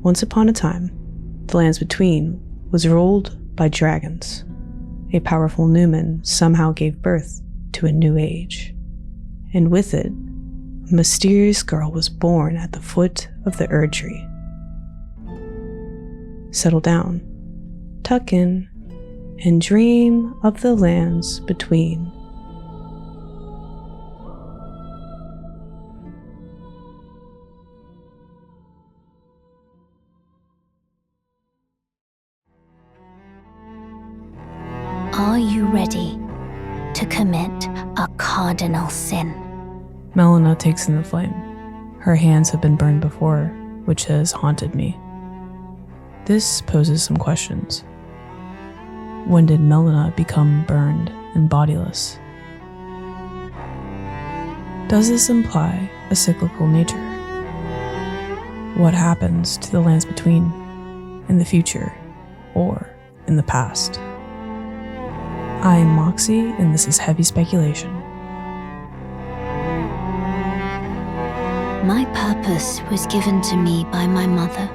Once upon a time, the lands between was ruled by dragons. A powerful Newman somehow gave birth to a new age. And with it, a mysterious girl was born at the foot of the Erdtree. Settle down, tuck in, and dream of the lands between. Are you ready to commit a cardinal sin? Melina takes in the flame. Her hands have been burned before, which has haunted me. This poses some questions. When did Melina become burned and bodiless? Does this imply a cyclical nature? What happens to the lands between, in the future, or in the past? I am Moxie, and this is Heavy Speculation. My purpose was given to me by my mother.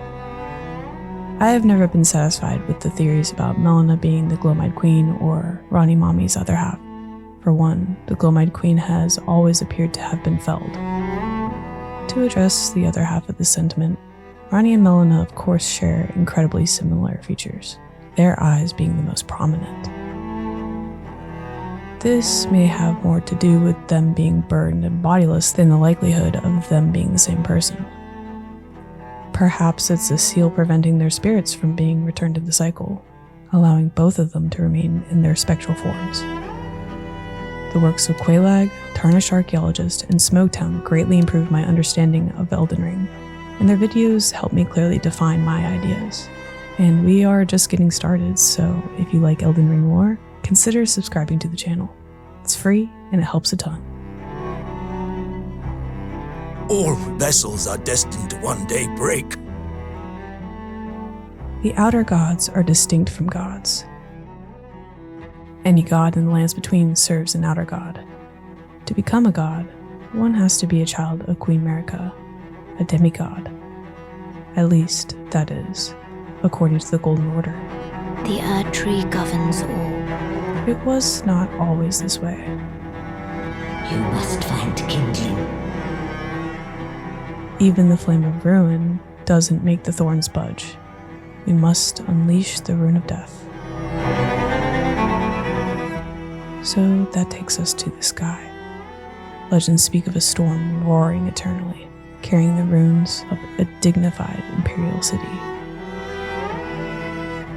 I have never been satisfied with the theories about Melina being the Gloam-Eyed Queen or Ronnie Mommy's other half. For one, the Gloam-Eyed Queen has always appeared to have been felled. To address the other half of the sentiment, Ronnie and Melina of course share incredibly similar features, their eyes being the most prominent. This may have more to do with them being burned and bodiless than the likelihood of them being the same person. Perhaps it's a seal preventing their spirits from being returned to the cycle, allowing both of them to remain in their spectral forms. The works of Quelaag, Tarnished Archaeologist, and Smogetown greatly improved my understanding of Elden Ring, and their videos helped me clearly define my ideas. And we are just getting started, so if you like Elden Ring Lore, consider subscribing to the channel. It's free and it helps a ton. All vessels are destined to one day break. The outer gods are distinct from gods. Any god in the lands between serves an outer god. To become a god, one has to be a child of Queen Marika, a demigod. At least, that is, according to the Golden Order. The Erdtree governs all. It was not always this way. You must find kindling. Even the flame of ruin doesn't make the thorns budge. We must unleash the rune of death. So that takes us to the sky. Legends speak of a storm roaring eternally, carrying the runes of a dignified imperial city.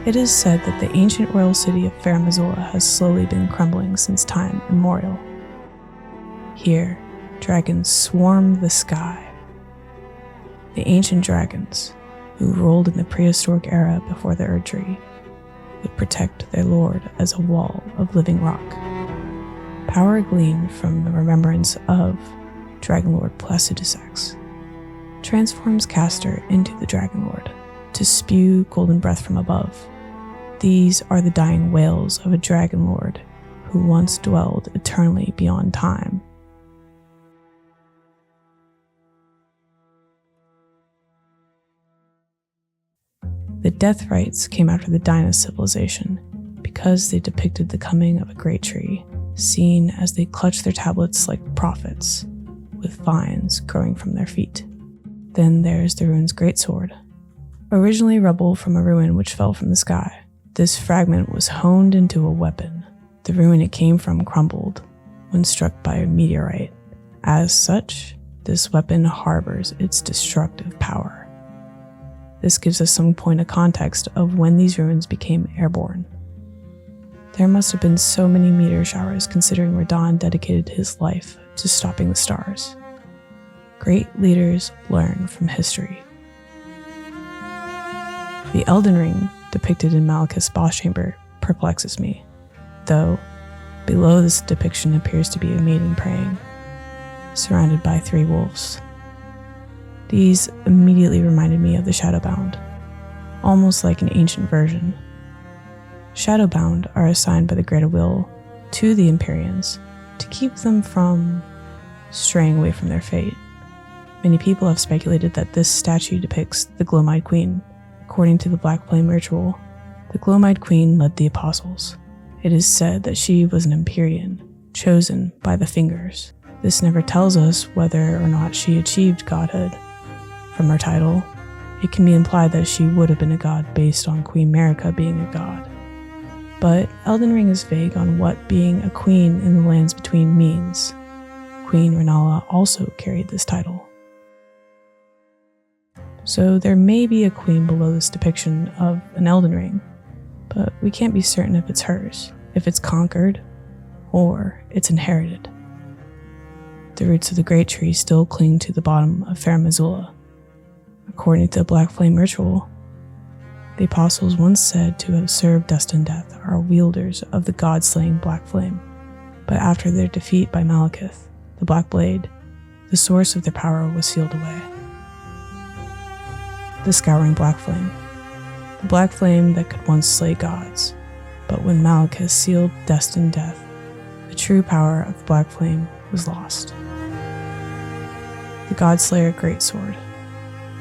It is said that the ancient royal city of Fair Missoula has slowly been crumbling since time immemorial. Here, dragons swarm the sky. The ancient dragons, who ruled in the prehistoric era before the Erdtree, would protect their lord as a wall of living rock. Power gleaned from the remembrance of Dragon Lord Placidusax transforms Caster into the Dragon Lord to spew golden breath from above. These are the dying wails of a Dragon Lord who once dwelled eternally beyond time. The death rites came after the Dyna civilization because they depicted the coming of a great tree, seen as they clutched their tablets like prophets, with vines growing from their feet. Then there's the rune's greatsword. Originally rubble from a ruin which fell from the sky, this fragment was honed into a weapon. The ruin it came from crumbled when struck by a meteorite. As such, this weapon harbors its destructive power. This gives us some point of context of when these ruins became airborne. There must have been so many meteor showers considering Radahn dedicated his life to stopping the stars. Great leaders learn from history. The Elden Ring, depicted in Malekith's boss chamber, perplexes me, though below this depiction appears to be a maiden praying, surrounded by 3 wolves. These immediately reminded me of the Shadowbound, almost like an ancient version. Shadowbound are assigned by the Greater Will to the Empyreans to keep them from straying away from their fate. Many people have speculated that this statue depicts the Gloam-Eyed Queen. According to the Black Flame ritual, the Gloam-Eyed Queen led the apostles. It is said that she was an Empyrean, chosen by the Fingers. This never tells us whether or not she achieved godhood. From her title, it can be implied that she would have been a god based on Queen Marika being a god. But Elden Ring is vague on what being a queen in the lands between means. Queen Rennala also carried this title. So there may be a queen below this depiction of an Elden Ring, but we can't be certain if it's hers, if it's conquered, or it's inherited. The roots of the Great Tree still cling to the bottom of Fair Missoula. According to the Black Flame ritual, the apostles once said to have served destined death are wielders of the god-slaying Black Flame, but after their defeat by Malekith, the Black Blade, the source of their power was sealed away. The Scouring Black Flame, the Black Flame that could once slay gods, but when Malekith sealed destined death, the true power of the Black Flame was lost. The Godslayer Greatsword,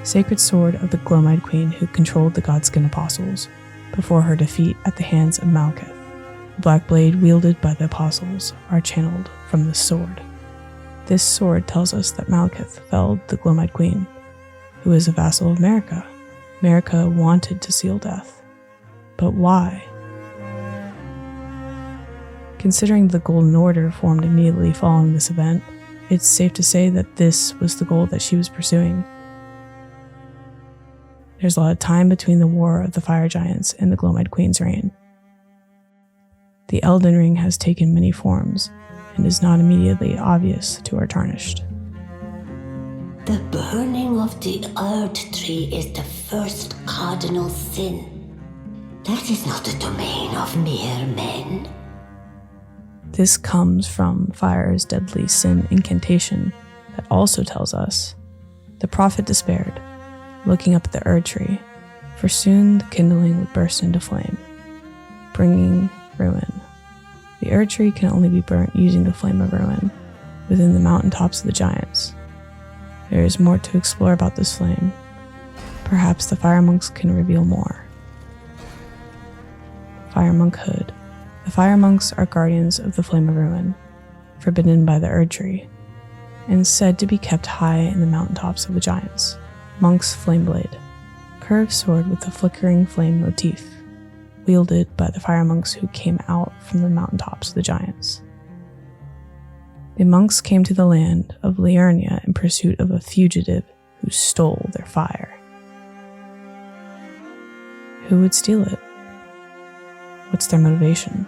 sacred sword of the Gloam-Eyed Queen who controlled the Godskin Apostles before her defeat at the hands of Malekith. The Black Blade wielded by the Apostles are channeled from this sword. This sword tells us that Malekith felled the Gloam-Eyed Queen, who is a vassal of Marika. Marika wanted to seal death, but why? Considering the Golden Order formed immediately following this event, it's safe to say that this was the goal that she was pursuing. There's a lot of time between the War of the Fire Giants and the Gloam-Eyed Queen's reign. The Elden Ring has taken many forms and is not immediately obvious to our Tarnished. The burning of the Erdtree is the first cardinal sin. That is not the domain of mere men. This comes from Fire's deadly sin incantation that also tells us, the prophet despaired, looking up at the Erdtree, for soon the kindling would burst into flame, bringing ruin. The Erdtree can only be burnt using the flame of ruin within the mountaintops of the giants. There is more to explore about this flame. Perhaps the Fire Monks can reveal more. Fire Monkhood. The Fire Monks are guardians of the Flame of Ruin, forbidden by the Erdtree, and said to be kept high in the mountaintops of the giants. Monk's Flame Blade, curved sword with a flickering flame motif, wielded by the Fire Monks who came out from the mountaintops of the giants. The monks came to the land of Liurnia in pursuit of a fugitive who stole their fire. Who would steal it? What's their motivation?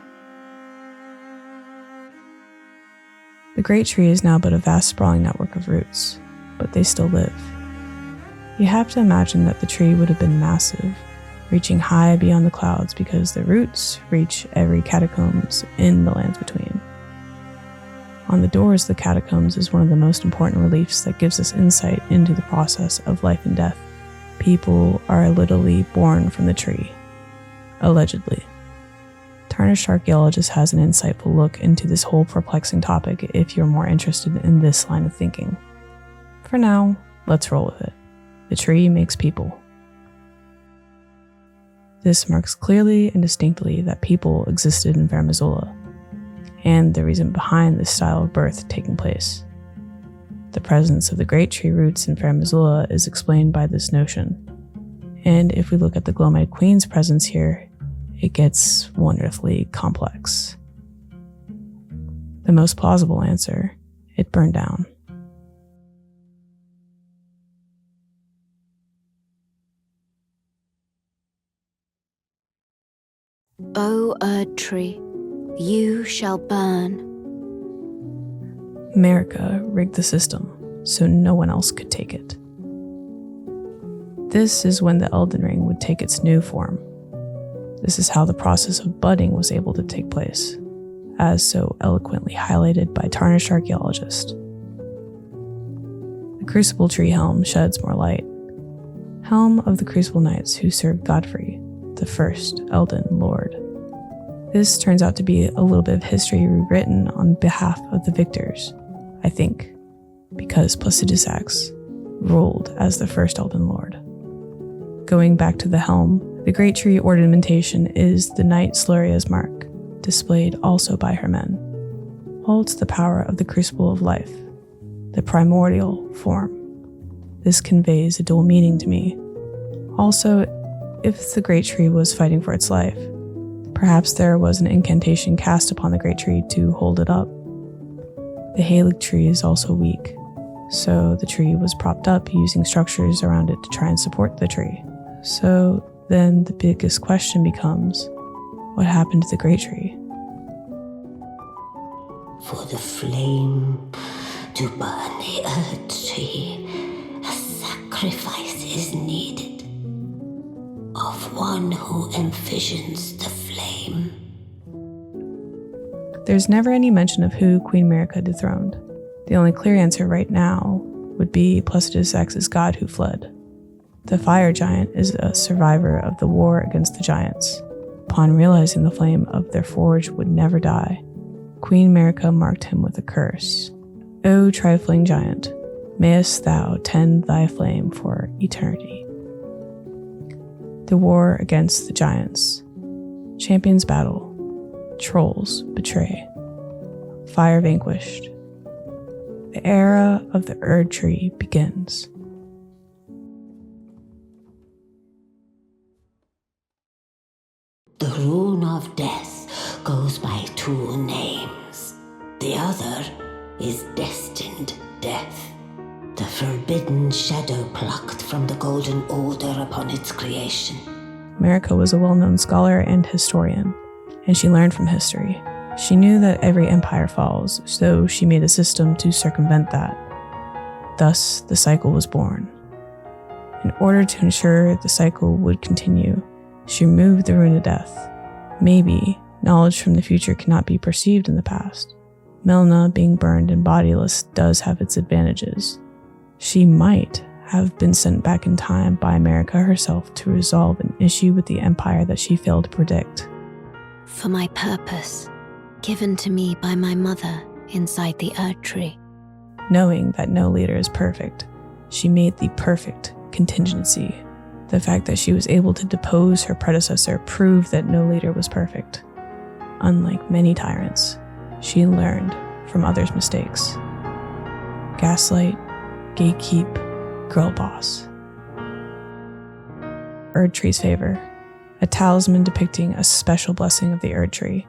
The Great Tree is now but a vast sprawling network of roots, but they still live. You have to imagine that the tree would have been massive, reaching high beyond the clouds because the roots reach every catacombs in the lands between. On the doors of the catacombs is one of the most important reliefs that gives us insight into the process of life and death. People are literally born from the tree, allegedly. Tarnished Archaeologist has an insightful look into this whole perplexing topic if you're more interested in this line of thinking. For now, let's roll with it. The tree makes people. This marks clearly and distinctly that people existed in Fair Missoula, and the reason behind this style of birth taking place. The presence of the Great Tree roots in Fair Missoula is explained by this notion, and if we look at the Gloam-Eyed Queen's presence here, it gets wonderfully complex. The most plausible answer, it burned down. O Erdtree, you shall burn. Marika rigged the system so no one else could take it. This is when the Elden Ring would take its new form. This is how the process of budding was able to take place, as so eloquently highlighted by Tarnished Archaeologist. The Crucible Tree Helm sheds more light. Helm of the Crucible Knights who served Godfrey, the first Elden Lord. This turns out to be a little bit of history rewritten on behalf of the victors, I think, because Placidusax, ruled as the first Elden Lord. Going back to the helm, the great tree ornamentation is the Knight Sluria's mark, displayed also by her men. Holds the power of the crucible of life, the primordial form. This conveys a dual meaning to me. Also, if the great tree was fighting for its life, perhaps there was an incantation cast upon the great tree to hold it up. The Halig tree is also weak, so the tree was propped up using structures around it to try and support the tree. So then the biggest question becomes, what happened to the great tree? For the flame to burn the Erdtree, a sacrifice is needed of one who envisions the flame. There's never any mention of who Queen Marika dethroned. The only clear answer right now would be Placidus X's god who fled. The fire giant is a survivor of the war against the giants. Upon realizing the flame of their forge would never die, Queen Marika marked him with a curse. O trifling giant, mayest thou tend thy flame for eternity. The war against the giants. Champions battle. Trolls betray. Fire vanquished. The era of the Erdtree begins. The rune of death goes by two names. The other is destined death, the forbidden shadow plucked from the golden order upon its creation. Marika was a well-known scholar and historian, and she learned from history. She knew that every empire falls, so she made a system to circumvent that. Thus, the cycle was born. In order to ensure the cycle would continue, she removed the rune of death. Maybe knowledge from the future cannot be perceived in the past. Melina being burned and bodiless does have its advantages. She might have been sent back in time by Marika herself to resolve an issue with the empire that she failed to predict. For my purpose, given to me by my mother inside the Erdtree. Knowing that no leader is perfect, she made the perfect contingency. The fact that she was able to depose her predecessor proved that no leader was perfect. Unlike many tyrants, she learned from others' mistakes. Gaslight, gatekeep, girl boss. Erdtree's favor, a talisman depicting a special blessing of the Erdtree.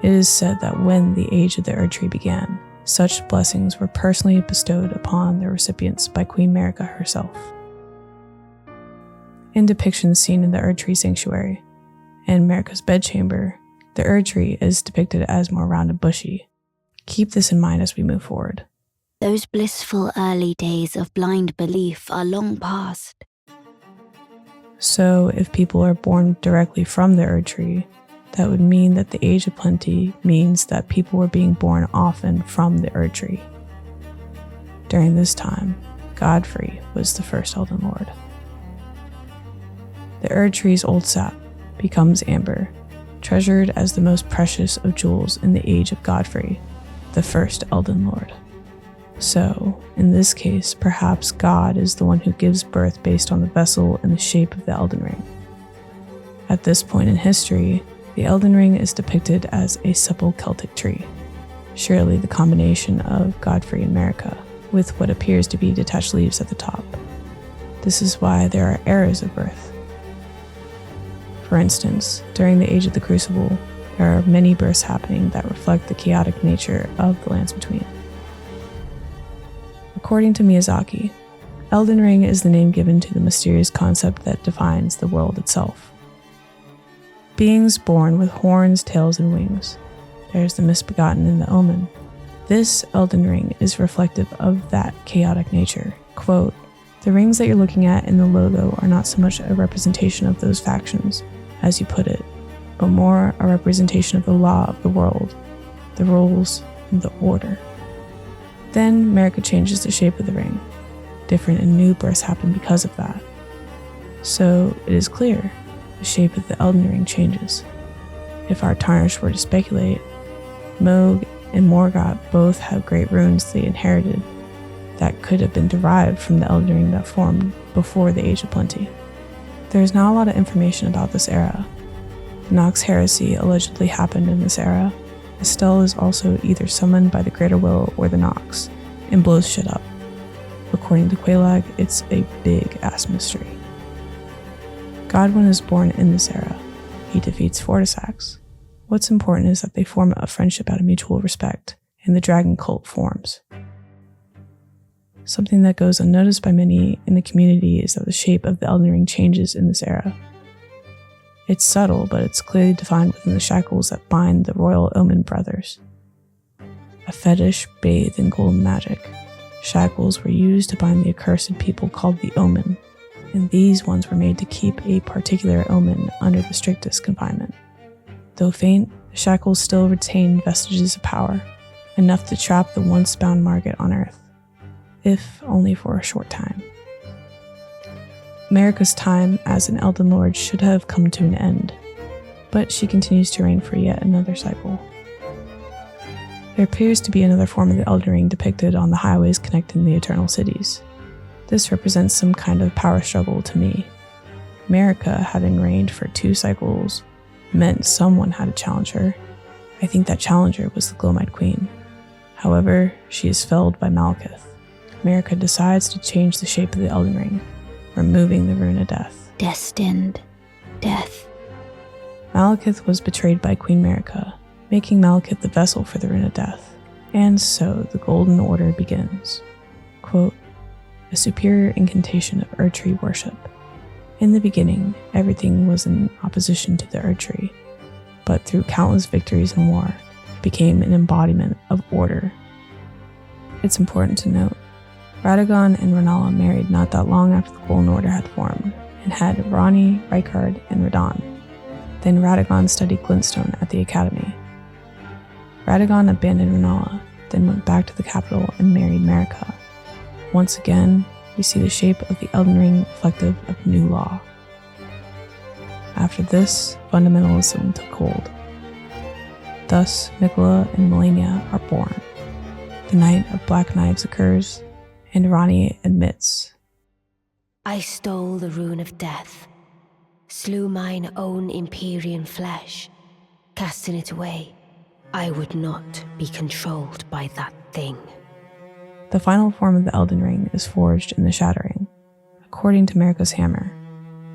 It is said that when the age of the Erdtree began, such blessings were personally bestowed upon their recipients by Queen Marika herself. In depictions seen in the Erdtree sanctuary and Marika's bedchamber, the Erdtree is depicted as more round and bushy. Keep this in mind as we move forward. Those blissful early days of blind belief are long past. So if people are born directly from the Erdtree, that would mean that the Age of Plenty means that people were being born often from the Erdtree. During this time, Godfrey was the first Elden Lord. The Erdtree's old sap becomes amber, treasured as the most precious of jewels in the age of Godfrey, the first Elden Lord. So, in this case, perhaps God is the one who gives birth based on the vessel and the shape of the Elden Ring. At this point in history, the Elden Ring is depicted as a supple Celtic tree, surely the combination of Godfrey and Marika, with what appears to be detached leaves at the top. This is why there are eras of birth. For instance, during the Age of the Crucible, there are many births happening that reflect the chaotic nature of the lands between. According to Miyazaki, Elden Ring is the name given to the mysterious concept that defines the world itself. Beings born with horns, tails, and wings. There's the misbegotten in the omen. This Elden Ring is reflective of that chaotic nature. Quote, "The rings that you're looking at in the logo are not so much a representation of those factions, as you put it, but more a representation of the law of the world, the rules, and the order." Then Marika changes the shape of the ring. Different and new births happen because of that. So it is clear, the shape of the Elden Ring changes. If our Tarnished were to speculate, Mohg and Morgott both have great runes they inherited. that could have been derived from the Elden Ring that formed before the Age of Plenty. There is not a lot of information about this era. The Nox heresy allegedly happened in this era. Estelle is also either summoned by the Greater Will or the Nox, and blows shit up. According to Quelaag, it's a big-ass mystery. Godwin is born in this era. He defeats Fortisax. What's important is that they form a friendship out of mutual respect, and the dragon cult forms. Something that goes unnoticed by many in the community is that the shape of the Elden Ring changes in this era. It's subtle, but it's clearly defined within the shackles that bind the Royal Omen brothers. A fetish bathed in golden magic. Shackles were used to bind the accursed people called the Omen, and these ones were made to keep a particular omen under the strictest confinement. Though faint, the shackles still retain vestiges of power, enough to trap the once-bound Margit on Earth, if only for a short time. Marika's time as an Elden Lord should have come to an end, but she continues to reign for yet another cycle. There appears to be another form of the Elden Ring depicted on the highways connecting the Eternal Cities. This represents some kind of power struggle to me. Marika, having reigned for 2 cycles, meant someone had to challenge her. I think that challenger was the Gloam-Eyed Queen. However, she is felled by Malekith. Marika decides to change the shape of the Elden Ring, removing the Rune of Death. Destined death. Malekith was betrayed by Queen Marika, making Malekith the vessel for the Rune of Death. And so the Golden Order begins. Quote, a superior incantation of Erdtree worship. In the beginning, everything was in opposition to the Erdtree, but through countless victories in war, it became an embodiment of order. It's important to note, Radagon and Rennala married not that long after the Golden Order had formed, and had Ranni, Rykard, and Radahn. Then Radagon studied Glintstone at the Academy. Radagon abandoned Rennala, then went back to the capital and married Marika. Once again, we see the shape of the Elden Ring reflective of new law. After this, fundamentalism took hold. Thus, Miquella and Melina are born. The Night of Black Knives occurs, and Ranni admits, I stole the Rune of Death, slew mine own Empyrean flesh, casting it away. I would not be controlled by that thing. the final form of the Elden Ring is forged in the Shattering, according to Marika's hammer.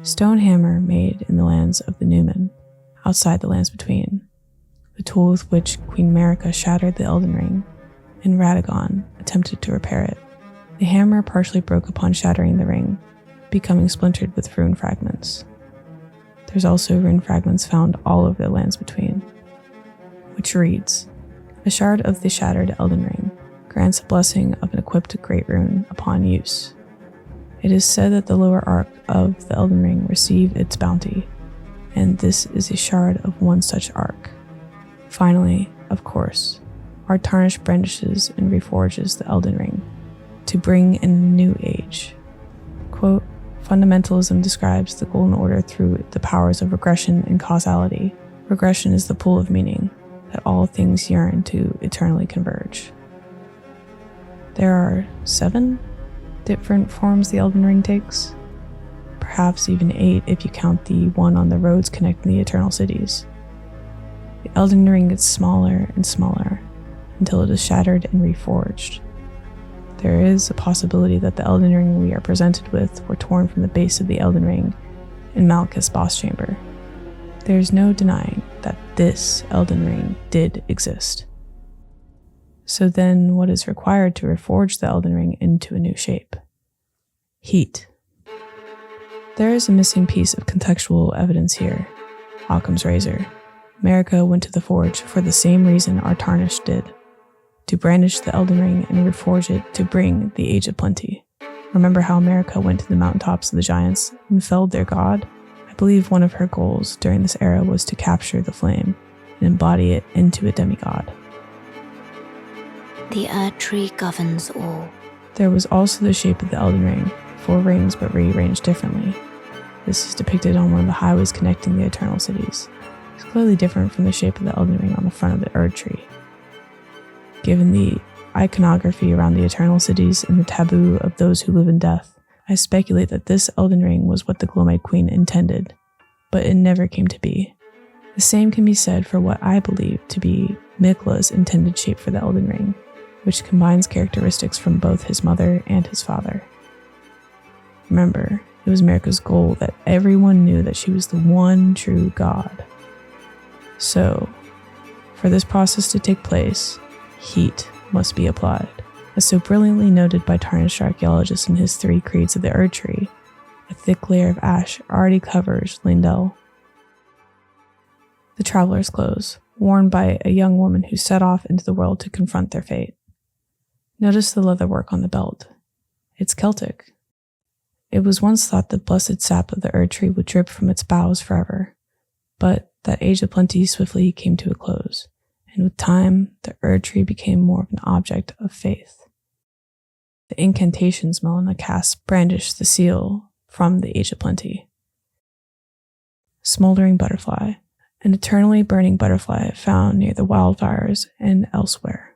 Stone hammer made in the lands of the Numen, outside the lands between. The tool with which Queen Marika shattered the Elden Ring, and Radagon attempted to repair it. The hammer partially broke upon shattering the ring, becoming splintered with rune fragments. There's also rune fragments found all over the lands between, which reads, a shard of the shattered Elden Ring grants a blessing of an equipped great rune upon use. It is said that the lower arc of the Elden Ring received its bounty, and this is a shard of one such arc. Finally, of course, Ardtarnish brandishes and reforges the Elden Ring to bring in a new age. Quote, fundamentalism describes the Golden Order through the powers of regression and causality. Regression is the pool of meaning that all things yearn to eternally converge. There are 7 different forms the Elden Ring takes, perhaps even 8 if you count the one on the roads connecting the Eternal Cities. The Elden Ring gets smaller and smaller until it is shattered and reforged. There is a possibility that the Elden Ring we are presented with were torn from the base of the Elden Ring in Malekith's boss chamber. There is no denying that this Elden Ring did exist. So then what is required to reforge the Elden Ring into a new shape? Heat. There is a missing piece of contextual evidence here. Occam's razor. Marika went to the forge for the same reason Ardtarnish did, to brandish the Elden Ring and reforge it to bring the Age of Plenty. Remember how Marika went to the mountaintops of the giants and felled their god? I believe one of her goals during this era was to capture the flame and embody it into a demigod. The Erdtree governs all. There was also the shape of the Elden Ring, 4 rings but rearranged differently. This is depicted on one of the highways connecting the Eternal Cities. It's clearly different from the shape of the Elden Ring on the front of the Erdtree. Given the iconography around the eternal cities and the taboo of those who live in death, I speculate that this Elden Ring was what the Gloam-Eyed Queen intended, but it never came to be. The same can be said for what I believe to be Mikla's intended shape for the Elden Ring, which combines characteristics from both his mother and his father. Remember, it was Marika's goal that everyone knew that she was the one true god. So, for this process to take place, heat must be applied. As so brilliantly noted by tarnished archaeologists in his 3 creeds of the Erdtree, a thick layer of ash already covers Lindell. The traveler's clothes, worn by a young woman who set off into the world to confront their fate. Notice the leatherwork on the belt. It's Celtic. It was once thought the blessed sap of the Erdtree would drip from its boughs forever, but that age of plenty swiftly came to a close, and with time, the Erdtree became more of an object of faith. The incantations Melina cast brandished the seal from the Age of Plenty. Smoldering butterfly, an eternally burning butterfly found near the wildfires and elsewhere,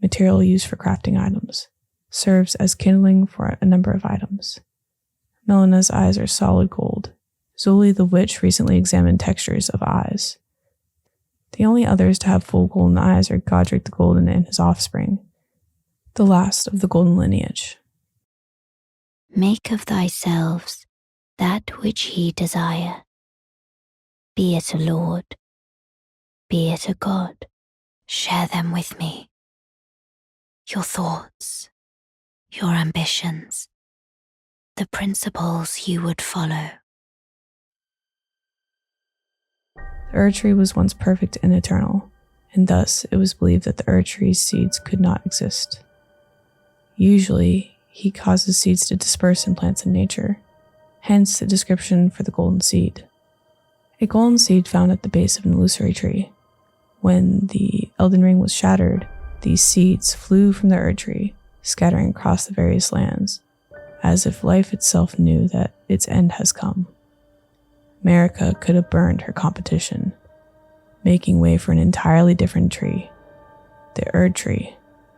material used for crafting items, serves as kindling for a number of items. Melina's eyes are solid gold. Zuli the Witch recently examined textures of eyes. The only others to have full golden eyes are Godric the Golden and his offspring, the last of the golden lineage. Make of thyselves that which ye desire. Be it a lord, be it a god, share them with me. Your thoughts, your ambitions, the principles you would follow. The Erdtree was once perfect and eternal, and thus it was believed that the Erdtree's seeds could not exist. Usually, he causes seeds to disperse in plants in nature, hence the description for the golden seed. A golden seed found at the base of an illusory tree. When the Elden Ring was shattered, these seeds flew from the Erdtree, scattering across the various lands, as if life itself knew that its end has come. Marika could have burned her competition, making way for an entirely different tree, the Erdtree,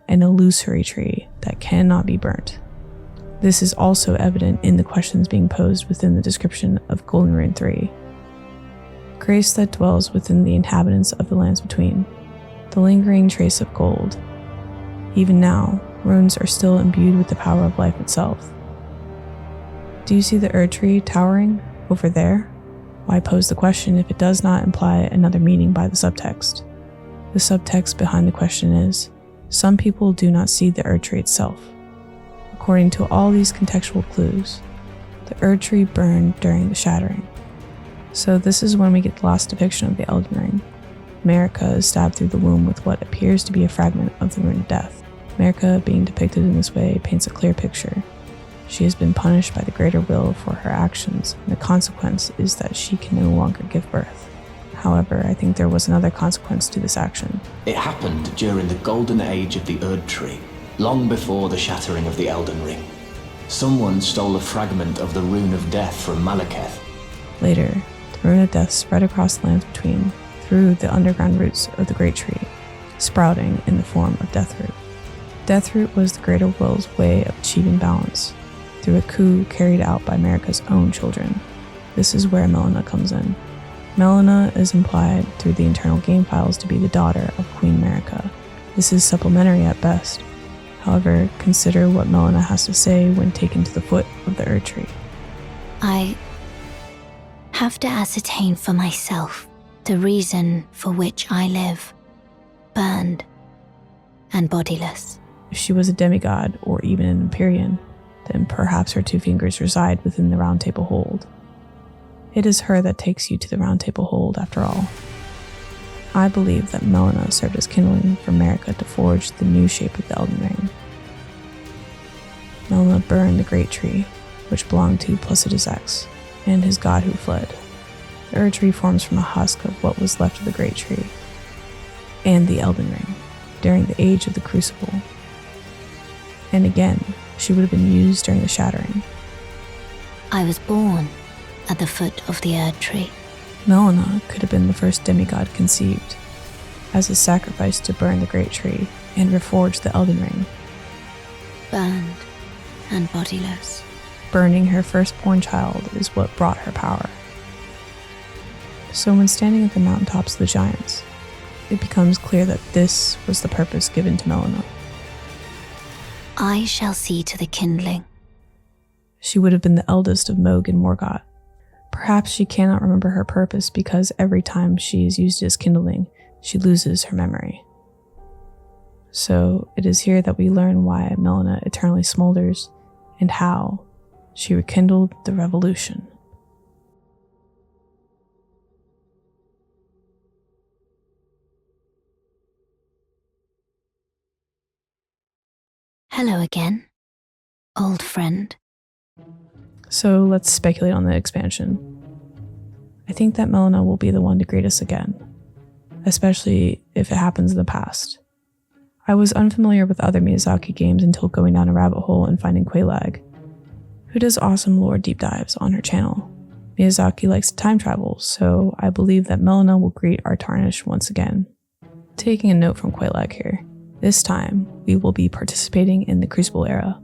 an illusory tree that cannot be burnt. This is also evident in the questions being posed within the description of Golden Rune 3. Grace that dwells within the inhabitants of the lands between, the lingering trace of gold. Even now, runes are still imbued with the power of life itself. Do you see the Erdtree towering over there? Why pose the question if it does not imply another meaning by the subtext? The subtext behind the question is, some people do not see the Erdtree itself. According to all these contextual clues, the Erdtree burned during the shattering. So this is when we get the last depiction of the Elden Ring. Marika is stabbed through the womb with what appears to be a fragment of the Rune of Death. Marika being depicted in this way paints a clear picture. She has been punished by the greater will for her actions, and the consequence is that she can no longer give birth. However, I think there was another consequence to this action. It happened during the golden age of the Erdtree, long before the shattering of the Elden Ring. Someone stole a fragment of the Rune of Death from Malekith. Later, the Rune of Death spread across the lands between, through the underground roots of the Great Tree, sprouting in the form of Deathroot. Deathroot was the greater will's way of achieving balance, through a coup carried out by Marika's own children. This is where Melina comes in. Melina is implied through the internal game files to be the daughter of Queen Marika. This is supplementary at best. However, consider what Melina has to say when taken to the foot of the Erdtree. I have to ascertain for myself the reason for which I live, burned and bodiless. If she was a demigod or even an Empyrean, then perhaps her 2 fingers reside within the Round Table Hold. It is her that takes you to the Round Table Hold after all. I believe that Melina served as kindling for Marika to forge the new shape of the Elden Ring. Melina burned the Great Tree, which belonged to Placidus X, and his god who fled. The Erdtree forms from a husk of what was left of the Great Tree, and the Elden Ring, during the Age of the Crucible. And again, she would have been used during the shattering. I was born at the foot of the Erdtree. Melina could have been the first demigod conceived, as a sacrifice to burn the Great Tree, and reforge the Elden Ring. Burned and bodiless. Burning her firstborn child is what brought her power. So when standing at the mountaintops of the giants, it becomes clear that this was the purpose given to Melina. I shall see to the kindling. She would have been the eldest of Mohg and Morgott. Perhaps she cannot remember her purpose because every time she is used as kindling, she loses her memory. So it is here that we learn why Melina eternally smolders and how she rekindled the revolution. Hello again, old friend. So let's speculate on the expansion. I think that Melina will be the one to greet us again, especially if it happens in the past. I was unfamiliar with other Miyazaki games until going down a rabbit hole and finding Quelaag, who does awesome lore deep dives on her channel. Miyazaki likes to time travel, so I believe that Melina will greet our Tarnished once again. Taking a note from Quelaag here, this time we will be participating in the Crucible era.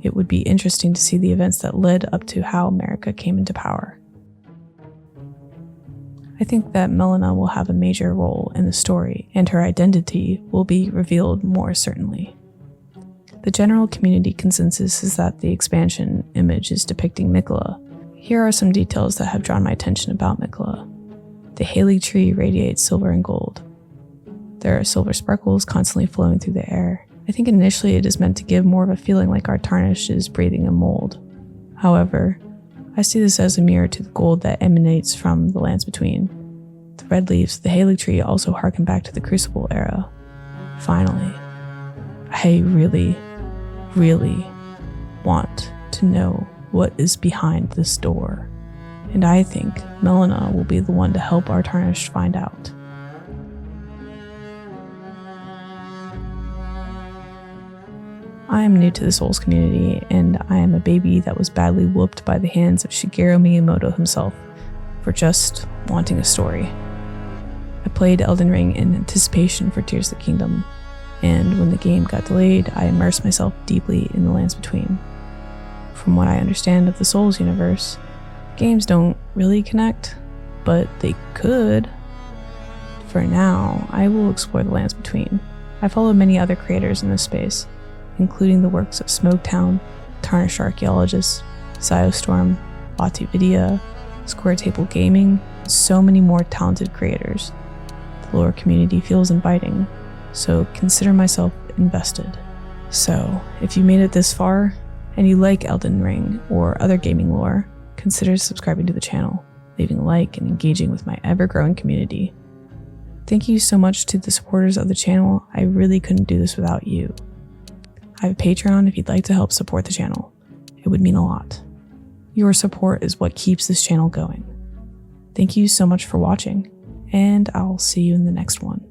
It would be interesting to see the events that led up to how Marika came into power. I think that Melina will have a major role in the story, and her identity will be revealed more certainly. The general community consensus is that the expansion image is depicting Miquella. Here are some details that have drawn my attention about Miquella. The Haley tree radiates silver and gold. There are silver sparkles constantly flowing through the air. I think initially it is meant to give more of a feeling like our Tarnished is breathing a mold. However, I see this as a mirror to the gold that emanates from the lands between. The red leaves of the Haley tree also harken back to the Crucible era. Finally, I really want to know what is behind this door. And I think Melina will be the one to help our Tarnished find out. I am new to the Souls community, and I am a baby that was badly whooped by the hands of Shigeru Miyamoto himself for just wanting a story. I played Elden Ring in anticipation for Tears of the Kingdom, and when the game got delayed, I immersed myself deeply in the lands between. From what I understand of the Souls universe, games don't really connect, but they could. For now, I will explore the lands between. I follow many other creators in this space, including the works of Smoketown, Tarnished Archaeologist, Ziostorm, Batu Vidya, Square Table Gaming, and so many more talented creators. The lore community feels inviting, so consider myself invested. So, if you made it this far, and you like Elden Ring or other gaming lore, consider subscribing to the channel, leaving a like, and engaging with my ever-growing community. Thank you so much to the supporters of the channel. I really couldn't do this without you. I have a Patreon if you'd like to help support the channel. It would mean a lot. Your support is what keeps this channel going. Thank you so much for watching, and I'll see you in the next one.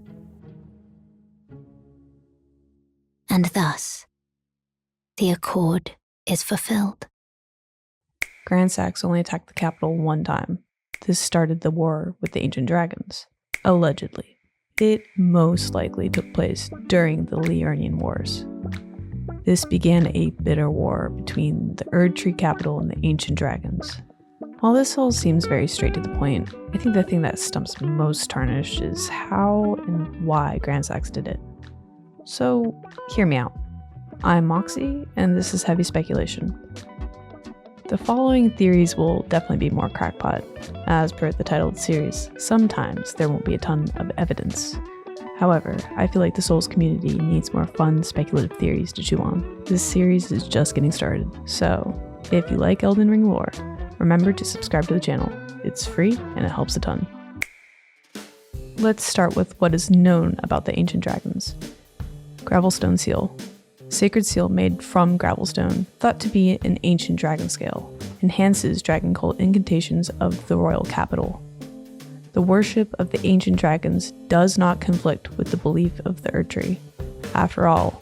And thus, the accord is fulfilled. Grand Sax only attacked the capital one time. This started the war with the ancient dragons. Allegedly. It most likely took place during the Liurnian Wars. This began a bitter war between the Erdtree capital and the ancient dragons. While this all seems very straight to the point, I think the thing that stumps most Tarnished is how and why Grand Sax did it. So, hear me out. I'm Moxie, and this is Heavy Speculation. The following theories will definitely be more crackpot. As per the title of the series, sometimes there won't be a ton of evidence. However, I feel like the Souls community needs more fun, speculative theories to chew on. This series is just getting started, so if you like Elden Ring lore, remember to subscribe to the channel. It's free and it helps a ton. Let's start with what is known about the ancient dragons. Gravelstone Seal. Sacred seal made from gravelstone, thought to be an ancient dragon scale, enhances dragon cult incantations of the royal capital. The worship of the ancient dragons does not conflict with the belief of the Erdtree. After all,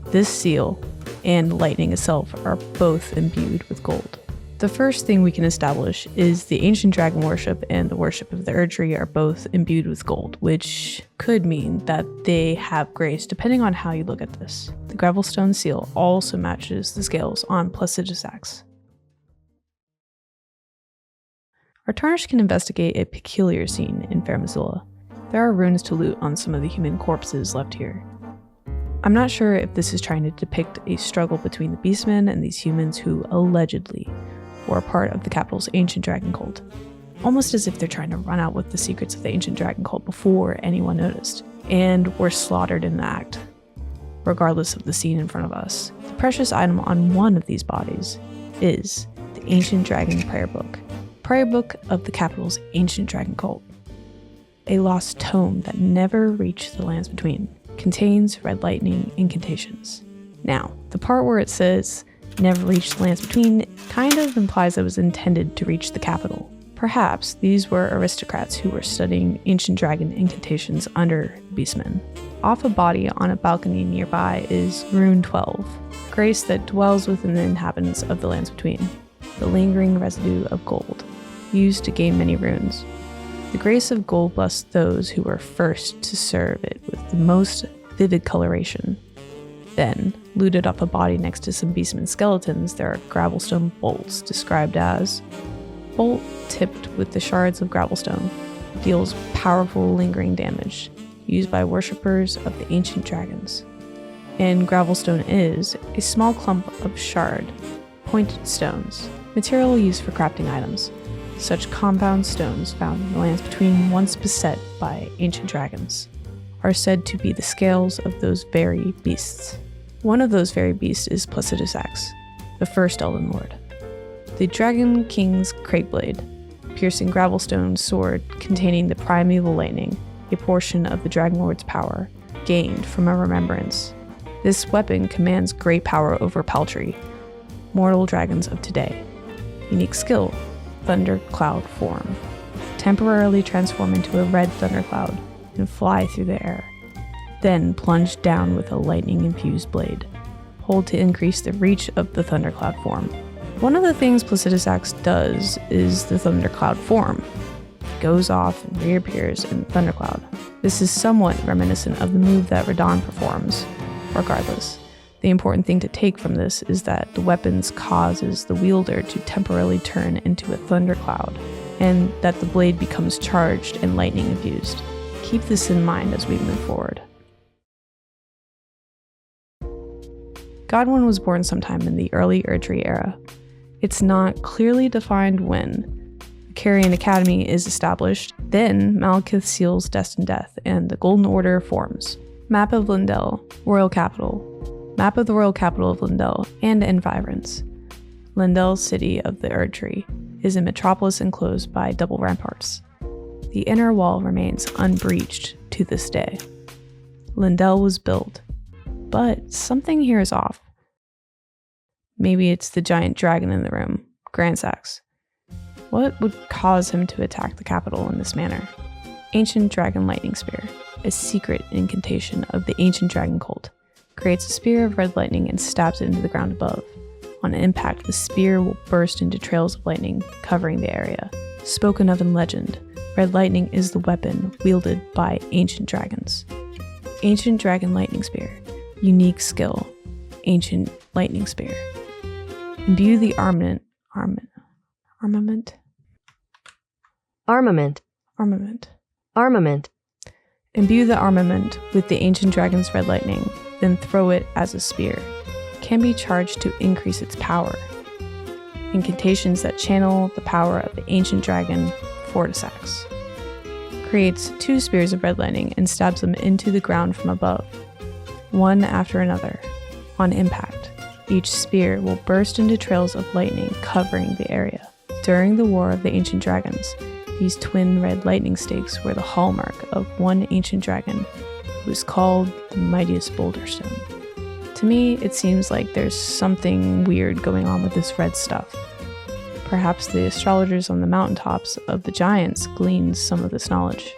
this seal and lightning itself are both imbued with gold. The first thing we can establish is the ancient dragon worship and the worship of the Erdtree are both imbued with gold, which could mean that they have grace depending on how you look at this. The Gravelstone seal also matches the scales on Placidus Axe. Our Tarnish can investigate a peculiar scene in Fair Missoula. There are runes to loot on some of the human corpses left here. I'm not sure if this is trying to depict a struggle between the beastmen and these humans who allegedly were a part of the capital's ancient dragon cult. Almost as if they're trying to run out with the secrets of the ancient dragon cult before anyone noticed, and were slaughtered in the act, regardless of the scene in front of us. The precious item on one of these bodies is the ancient dragon prayer book of the capital's ancient dragon cult. A lost tome that never reached the lands between, contains red lightning incantations. Now, the part where it says never reached the lands between kind of implies it was intended to reach the capital. Perhaps these were aristocrats who were studying ancient dragon incantations under the beastmen. Off a body on a balcony nearby is Rune 12, grace that dwells within the inhabitants of the lands between, the lingering residue of gold, used to gain many runes. The grace of gold blessed those who were first to serve it with the most vivid coloration. Then, looted up a body next to some beastmen skeletons, there are Gravelstone bolts, described as bolt tipped with the shards of Gravelstone, deals powerful lingering damage, used by worshippers of the ancient dragons. And Gravelstone is a small clump of shard, pointed stones, material used for crafting items. Such compound stones found in the lands between, once beset by ancient dragons, are said to be the scales of those very beasts. One of those very beasts is Placidus Axe, the first Elden Lord. The Dragon King's Craigblade, piercing Gravelstone sword containing the primeval lightning, a portion of the Dragon Lord's power, gained from a remembrance. This weapon commands great power over paltry, mortal dragons of today. Unique skill, thundercloud form. Temporarily transform into a red thundercloud and fly through the air. Then plunge down with a lightning-infused blade. Hold to increase the reach of the thundercloud form. One of the things Placidus Axe does is the thundercloud form. It goes off and reappears in thundercloud. This is somewhat reminiscent of the move that Radon performs. Regardless, the important thing to take from this is that the weapon causes the wielder to temporarily turn into a thundercloud, and that the blade becomes charged and lightning-infused. Keep this in mind as we move forward. Godwyn was born sometime in the early Erdtree era. It's not clearly defined when. The Carrion Academy is established, then Malekith seals destined death, and the Golden Order forms. Map of Lindell, Royal Capital. Map of the Royal Capital of Lindell and environs. Lindell, city of the Erdtree, is a metropolis enclosed by double ramparts. The inner wall remains unbreached to this day. Lindell was built, but something here is off. Maybe it's the giant dragon in the room, Grandsax. What would cause him to attack the capital in this manner? Ancient Dragon Lightning Spear, a secret incantation of the ancient dragon cult, creates a spear of red lightning and stabs it into the ground above. On impact, the spear will burst into trails of lightning, covering the area. Spoken of in legend, red lightning is the weapon wielded by ancient dragons. Ancient Dragon Lightning Spear. Unique skill. Ancient Lightning Spear. Imbue the armament. Imbue the armament with the ancient dragon's red lightning, then throw it as a spear. Can be charged to increase its power. Incantations that channel the power of the ancient dragon Fortisax. Creates 2 spears of red lightning and stabs them into the ground from above, one after another. On impact, each spear will burst into trails of lightning covering the area. During the War of the Ancient Dragons, these twin red lightning stakes were the hallmark of one ancient dragon, who is called the mightiest boulder stone. To me, it seems like there's something weird going on with this red stuff. Perhaps the astrologers on the mountaintops of the giants gleaned some of this knowledge.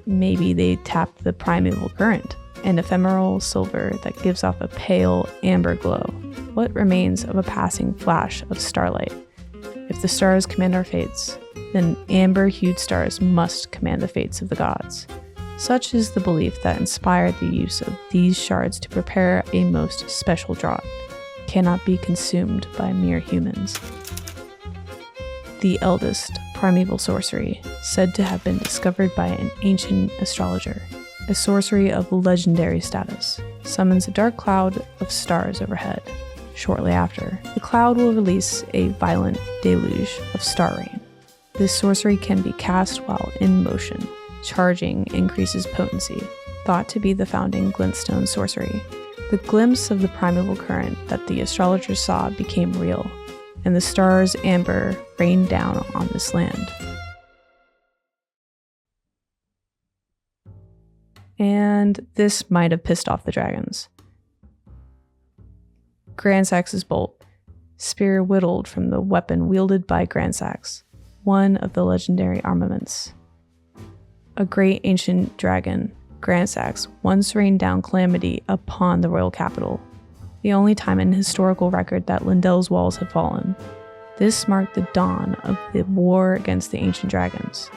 Maybe they tapped the primeval current, an ephemeral silver that gives off a pale amber glow. What remains of a passing flash of starlight? If the stars command our fates, then amber-hued stars must command the fates of the gods. Such is the belief that inspired the use of these shards to prepare a most special draught. Cannot be consumed by mere humans. The eldest primeval sorcery, said to have been discovered by an ancient astrologer. A sorcery of legendary status, summons a dark cloud of stars overhead. Shortly after, the cloud will release a violent deluge of star rain. This sorcery can be cast while in motion. Charging increases potency, thought to be the founding glintstone sorcery. The glimpse of the primeval current that the astrologer saw became real, and the stars amber rained down on this land. And this might have pissed off the dragons. Grandsax's bolt, spear whittled from the weapon wielded by Grandsax, one of the legendary armaments. A great ancient dragon, Grandsax, once rained down calamity upon the royal capital, the only time in historical record that Lindell's walls had fallen. This marked the dawn of the war against the ancient dragons.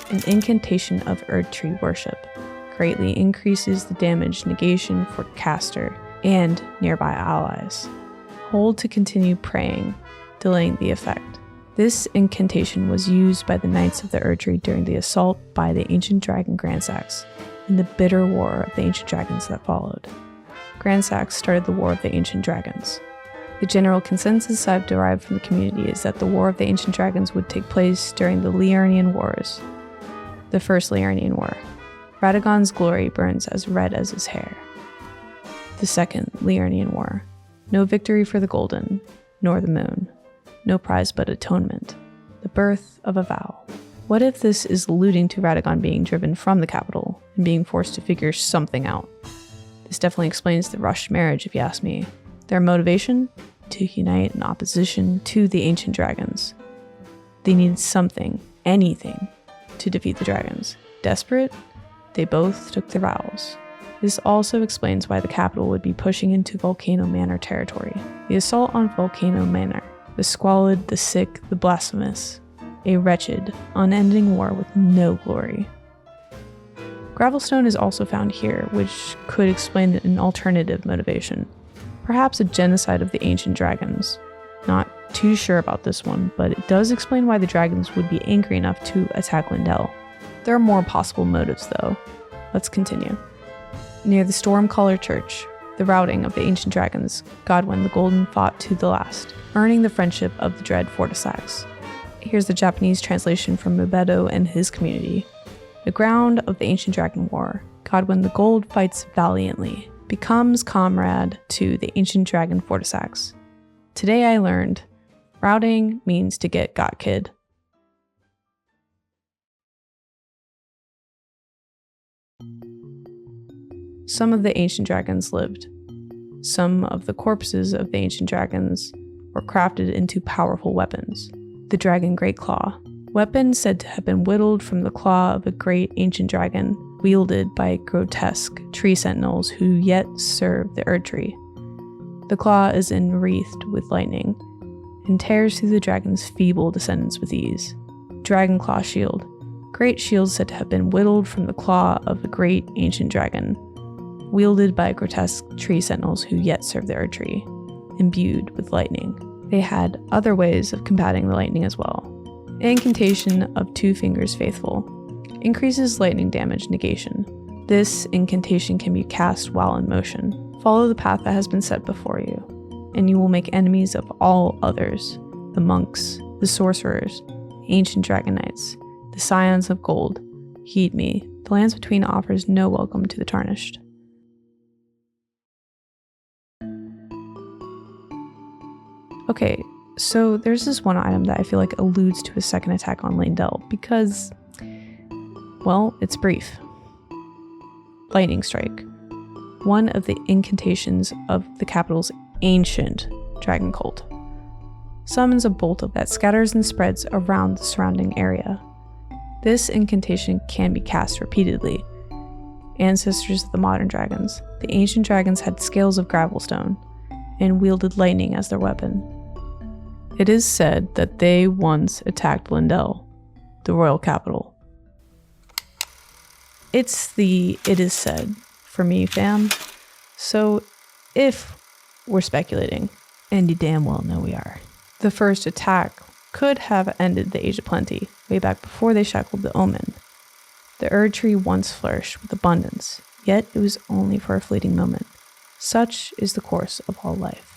An incantation of Erdtree worship greatly increases the damage negation for caster and nearby allies. Hold to continue praying, delaying the effect. This incantation was used by the Knights of the Erdtree during the assault by the ancient dragon Grandsax in the bitter war of the ancient dragons that followed. Grandsax started the War of the Ancient Dragons. The general consensus I've derived from the community is that the War of the Ancient Dragons would take place during the Liurnian Wars. The First Liurnian War. Radagon's glory burns as red as his hair. The Second Liurnian War. No victory for the Golden, nor the Moon. No prize but atonement. The birth of a vow. What if this is alluding to Radagon being driven from the capital and being forced to figure something out? This definitely explains the rushed marriage, if you ask me. Their motivation? To unite in opposition to the ancient dragons. They needed something, anything, to defeat the dragons. Desperate? They both took their vows. This also explains why the capital would be pushing into Volcano Manor territory. The assault on Volcano Manor. The squalid, the sick, the blasphemous. A wretched, unending war with no glory. Gravelstone is also found here, which could explain an alternative motivation. Perhaps a genocide of the ancient dragons. Not too sure about this one, but it does explain why the dragons would be angry enough to attack Lindell. There are more possible motives though. Let's continue. Near the Stormcaller Church, the routing of the ancient dragons, Godwyn the Golden fought to the last, earning the friendship of the dread Fortisax. Here's the Japanese translation from Mubedo and his community. The ground of the ancient dragon war, Godwyn the Gold fights valiantly, becomes comrade to the ancient dragon Fortisax. Today I learned, routing means to get got, kid. Some of the ancient dragons lived. Some of the corpses of the ancient dragons were crafted into powerful weapons. The Dragon Great Claw, weapon said to have been whittled from the claw of a great ancient dragon, wielded by grotesque tree sentinels who yet serve the Erdtree. The claw is enwreathed with lightning, and tears through the dragon's feeble descendants with ease. Dragon Claw Shield, great shield said to have been whittled from the claw of a great ancient dragon, wielded by grotesque tree sentinels who yet serve the Erdtree, imbued with lightning. They had other ways of combating the lightning as well. Incantation of Two Fingers Faithful increases lightning damage negation. This incantation can be cast while in motion. Follow the path that has been set before you, and you will make enemies of all others, the monks, the sorcerers, ancient dragon knights, the scions of gold. Heed me, the lands between offers no welcome to the tarnished. Okay, so there's this one item that I feel like alludes to a second attack on Lindell because, well, it's brief. Lightning Strike, one of the incantations of the capital's ancient dragon cult, summons a bolt that scatters and spreads around the surrounding area. This incantation can be cast repeatedly. Ancestors of the modern dragons, the ancient dragons had scales of gravelstone and wielded lightning as their weapon. It is said that they once attacked Lindell, the royal capital. It's the "it is said" for me, fam. So if we're speculating, and you damn well know we are, the first attack could have ended the Age of Plenty way back before they shackled the Omen. The Erdtree once flourished with abundance, yet it was only for a fleeting moment. Such is the course of all life.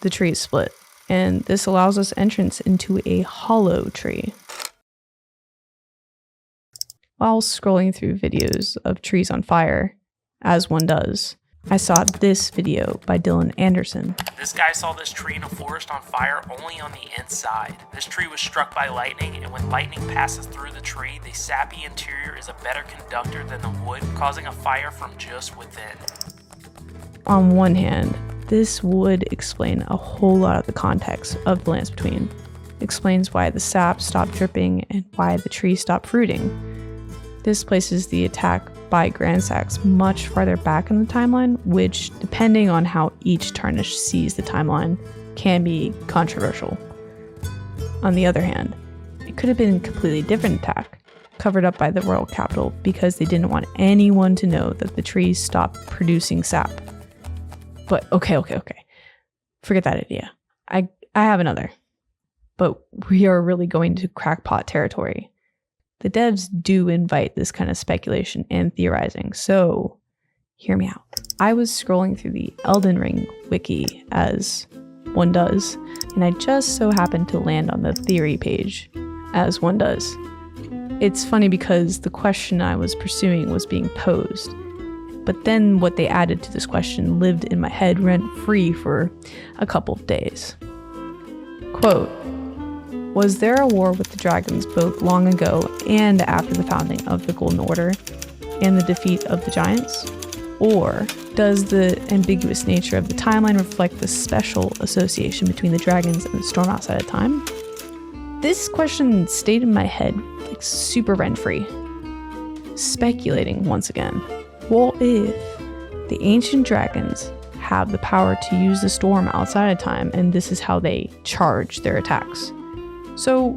The tree is split, and this allows us entrance into a hollow tree. While scrolling through videos of trees on fire, as one does, I saw this video by Dylan Anderson. This guy saw this tree in a forest on fire only on the inside. This tree was struck by lightning, and when lightning passes through the tree, the sappy interior is a better conductor than the wood, causing a fire from just within. On one hand, this would explain a whole lot of the context of the Lands Between. It explains why the sap stopped dripping and why the tree stopped fruiting. This places the attack by Grandsax much farther back in the timeline, which, depending on how each Tarnish sees the timeline, can be controversial. On the other hand, it could have been a completely different attack, covered up by the royal capital because they didn't want anyone to know that the tree stopped producing sap. But okay. Forget that idea. I have another. But we are really going to crackpot territory. The devs do invite this kind of speculation and theorizing, so hear me out. I was scrolling through the Elden Ring wiki, as one does, and I just so happened to land on the theory page, as one does. It's funny because the question I was pursuing was being posed, but then what they added to this question lived in my head rent-free for a couple of days. Quote, was there a war with the dragons both long ago and after the founding of the Golden Order and the defeat of the giants? Or does the ambiguous nature of the timeline reflect the special association between the dragons and the storm outside of time? This question stayed in my head like super rent-free. Speculating once again. What if the ancient dragons have the power to use the storm outside of time and this is how they charge their attacks? So,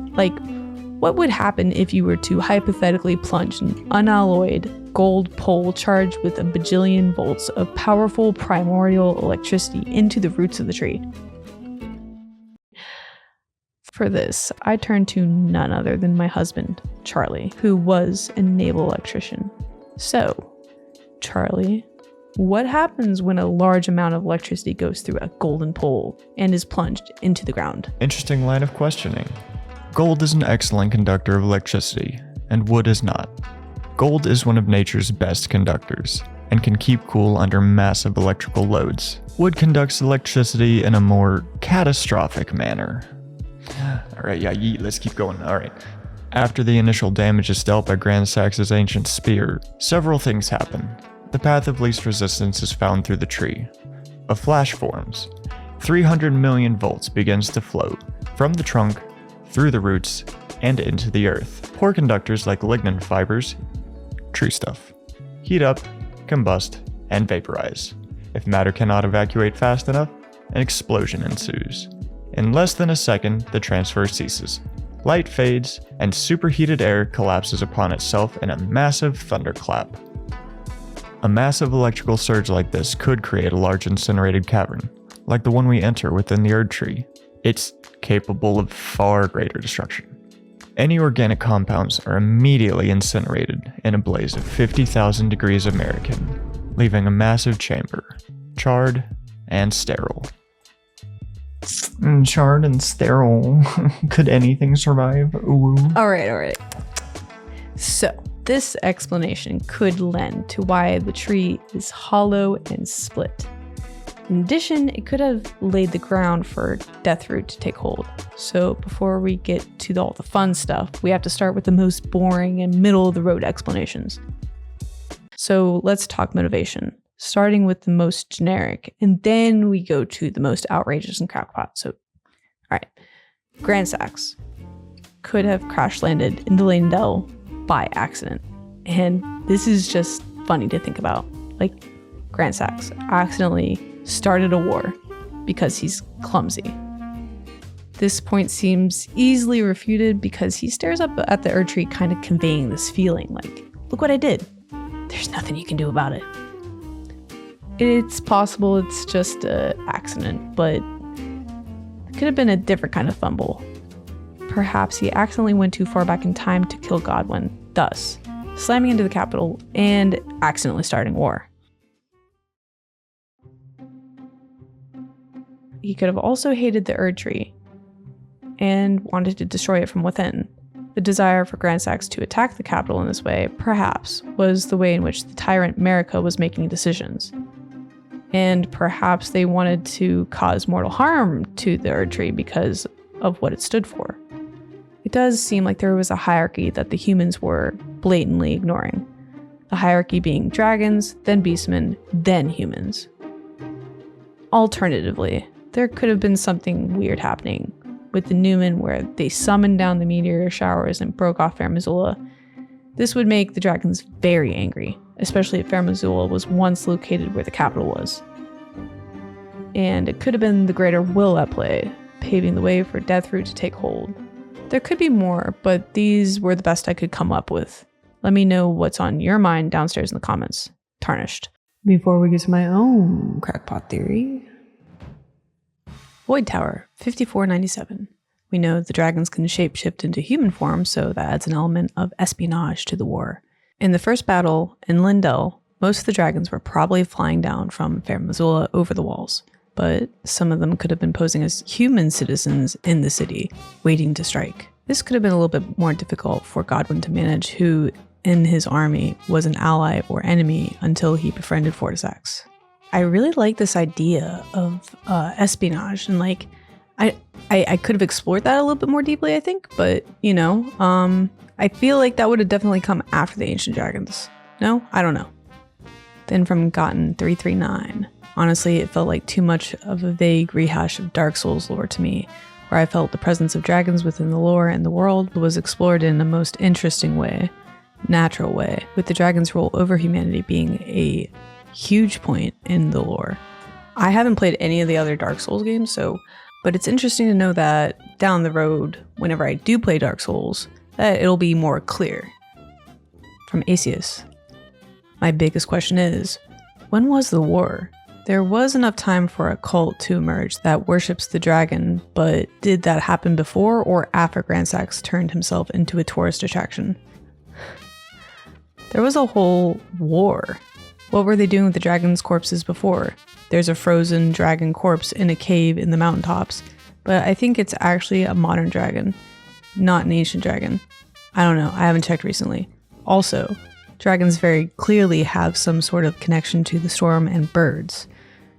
what would happen if you were to hypothetically plunge an unalloyed gold pole charged with a bajillion volts of powerful primordial electricity into the roots of the tree? For this, I turned to none other than my husband, Charlie, who was a naval electrician. So, Charlie, what happens when a large amount of electricity goes through a golden pole and is plunged into the ground? Interesting line of questioning. Gold is an excellent conductor of electricity, and wood is not. Gold is one of nature's best conductors, and can keep cool under massive electrical loads. Wood conducts electricity in a more catastrophic manner. Alright, let's keep going. Alright. After the initial damage is dealt by Grandsax's ancient spear, several things happen. The path of least resistance is found through the tree. A flash forms. 300 million volts begins to flow from the trunk, through the roots, and into the earth. Poor conductors like lignin fibers, tree stuff, heat up, combust, and vaporize. If matter cannot evacuate fast enough, an explosion ensues. In less than a second, the transfer ceases. Light fades, and superheated air collapses upon itself in a massive thunderclap. A massive electrical surge like this could create a large incinerated cavern, like the one we enter within the Erdtree. It's capable of far greater destruction. Any organic compounds are immediately incinerated in a blaze of 50,000 degrees American, leaving a massive chamber, charred and sterile. Charred and sterile. Could anything survive? Ooh. All right. So, this explanation could lend to why the tree is hollow and split. In addition, it could have laid the ground for Deathroot to take hold. So before we get to all the fun stuff, we have to start with the most boring and middle-of-the-road explanations. So let's talk motivation, starting with the most generic, and then we go to the most outrageous and crackpot. So, all right, Grandsax could have crash-landed in the Leyndell by accident. And this is just funny to think about. Grandsax accidentally started a war, because he's clumsy. This point seems easily refuted because he stares up at the Erdtree, kind of conveying this feeling like, look what I did. There's nothing you can do about it. It's possible it's just an accident, but it could have been a different kind of fumble. Perhaps he accidentally went too far back in time to kill Godwin, thus slamming into the capital and accidentally starting war. He could have also hated the Erdtree and wanted to destroy it from within. The desire for Grandsax to attack the capital in this way, perhaps, was the way in which the tyrant Marika was making decisions. And perhaps they wanted to cause mortal harm to the Erdtree because of what it stood for. It does seem like there was a hierarchy that the humans were blatantly ignoring. The hierarchy being dragons, then beastmen, then humans. Alternatively, there could have been something weird happening with the Newman where they summoned down the meteor showers and broke off Fair Missoula. This would make the dragons very angry, especially if Fair Missoula was once located where the capital was. And it could have been the greater will at play, paving the way for Deathroot to take hold. There could be more, but these were the best I could come up with. Let me know what's on your mind downstairs in the comments. Tarnished. Before we get to my own crackpot theory. Void Tower, 5497. We know the dragons can shapeshift into human form, so that adds an element of espionage to the war. In the first battle in Lindell, most of the dragons were probably flying down from Fair Missoula over the walls, but some of them could have been posing as human citizens in the city, waiting to strike. This could have been a little bit more difficult for Godwin to manage, who in his army was an ally or enemy until he befriended Fortisax. I really like this idea of espionage, and like I could have explored that a little bit more deeply, I think, but you know, I feel like that would have definitely come after the Ancient Dragons. No? I don't know. Then from Gotten 339. Honestly, it felt like too much of a vague rehash of Dark Souls lore to me, where I felt the presence of dragons within the lore and the world was explored in a most interesting way, natural way, with the dragons' rule over humanity being a huge point in the lore. I haven't played any of the other Dark Souls games, but it's interesting to know that down the road, whenever I do play Dark Souls, that it'll be more clear. From Asius. My biggest question is, when was the war? There was enough time for a cult to emerge that worships the dragon, but did that happen before or after Grandsax turned himself into a tourist attraction? There was a whole war. What were they doing with the dragon's corpses before? There's a frozen dragon corpse in a cave in the mountaintops, but I think it's actually a modern dragon, not an ancient dragon. I don't know, I haven't checked recently. Also, dragons very clearly have some sort of connection to the storm and birds.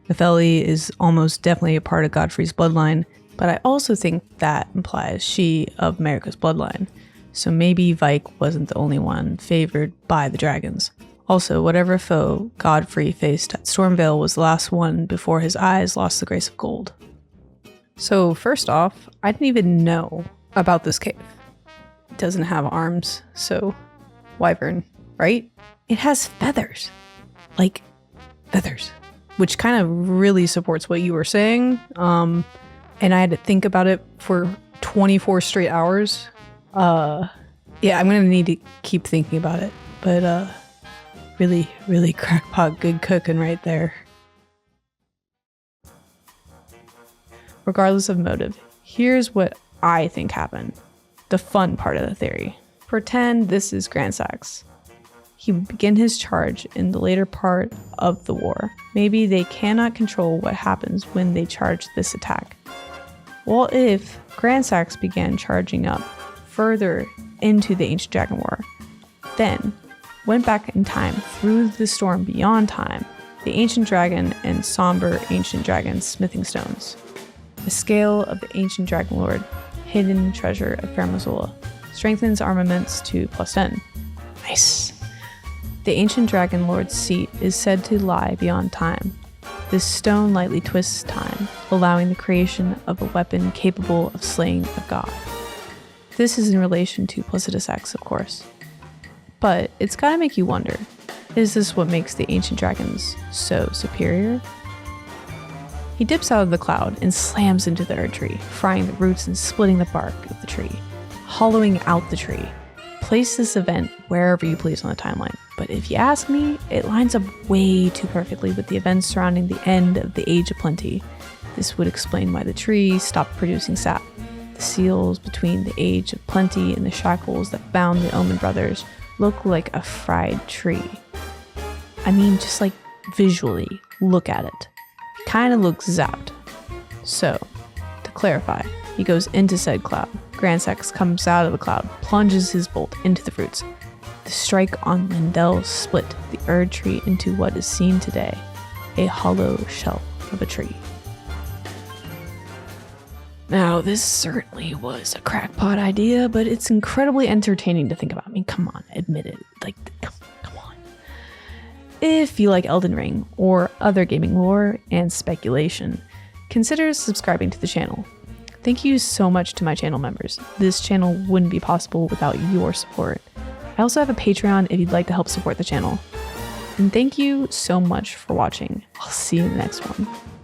Nefeli is almost definitely a part of Godfrey's bloodline, but I also think that implies she of Marika's bloodline. So maybe Vike wasn't the only one favored by the dragons. Also, whatever foe Godfrey faced at Stormvale was the last one before his eyes lost the grace of gold. So first off, I didn't even know about this cave. It doesn't have arms, so wyvern, right? It has feathers. Like, feathers. Which kind of really supports what you were saying. And I had to think about it for 24 straight hours. Yeah, I'm gonna need to keep thinking about it. But really, really crackpot good cooking right there. Regardless of motive, here's what I think happened. The fun part of the theory. Pretend this is Grandsax. He would begin his charge in the later part of the war. Maybe they cannot control what happens when they charge this attack. What if Grandsax began charging up further into the Ancient Dragon War, then went back in time through the storm beyond time, the Ancient Dragon and somber Ancient Dragon smithing stones, the scale of the Ancient Dragon Lord, hidden treasure of Fair Missoula, strengthens armaments to +10. Nice. The Ancient Dragon Lord's seat is said to lie beyond time. This stone lightly twists time, allowing the creation of a weapon capable of slaying a god. This is in relation to Placidus X, of course. But it's gotta make you wonder, is this what makes the Ancient Dragons so superior? He dips out of the cloud and slams into the Erdtree, frying the roots and splitting the bark of the tree, hollowing out the tree. Place this event wherever you please on the timeline, but if you ask me, it lines up way too perfectly with the events surrounding the end of the Age of Plenty. This would explain why the tree stopped producing sap. The seals between the Age of Plenty and the shackles that bound the Omen brothers look like a fried tree. I mean, just like visually, look at it. Kinda looks zapped. So, to clarify, he goes into said cloud. Grandsex comes out of the cloud, plunges his bolt into the roots. The strike on Lindell split the Erdtree into what is seen today, a hollow shell of a tree. Now, this certainly was a crackpot idea, but it's incredibly entertaining to think about. I mean, come on, admit it. Like, come on. If you like Elden Ring or other gaming lore and speculation, consider subscribing to the channel. Thank you so much to my channel members. This channel wouldn't be possible without your support. I also have a Patreon if you'd like to help support the channel. And thank you so much for watching. I'll see you in the next one.